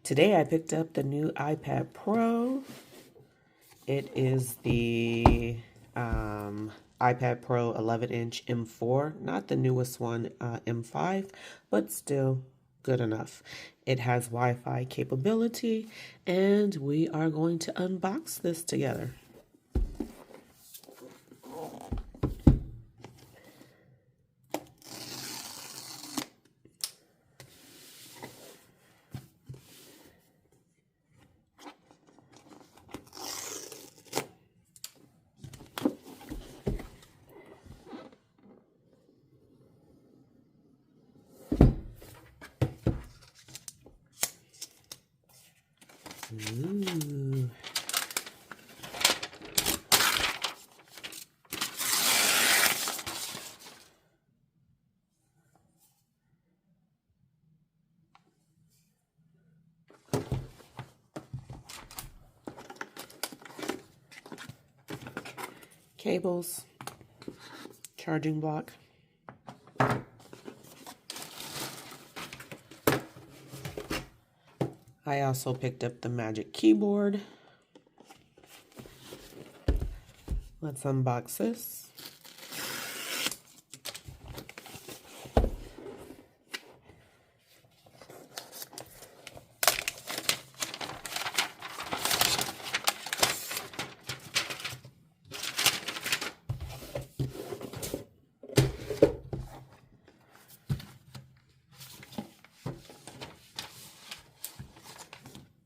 Today I picked up the new iPad Pro. It is the iPad Pro 11-inch M4, not the newest one, M5, but still good enough. It has Wi-Fi capability, and we are going to unbox this together. Ooh. Cables, charging block. I also picked up the Magic Keyboard. Let's unbox this.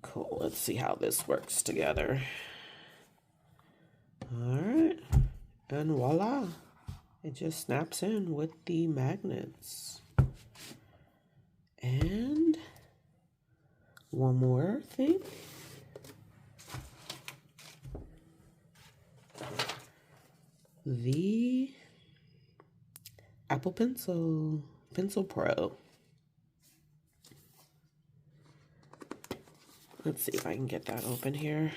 Cool, let's see how this works together. All right, and voila, it just snaps in with the magnets. And one more thing. The Apple Pencil Pro. Let's see if I can get that open here.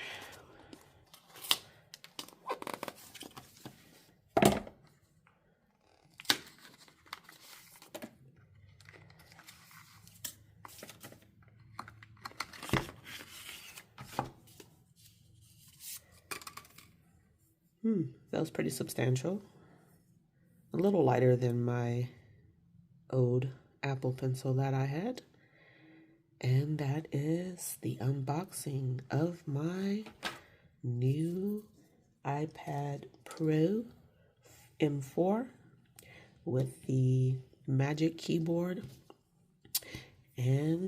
That was pretty substantial. A little lighter than my old Apple Pencil that I had. And that is the unboxing of my new iPad Pro M4 with the Magic Keyboard and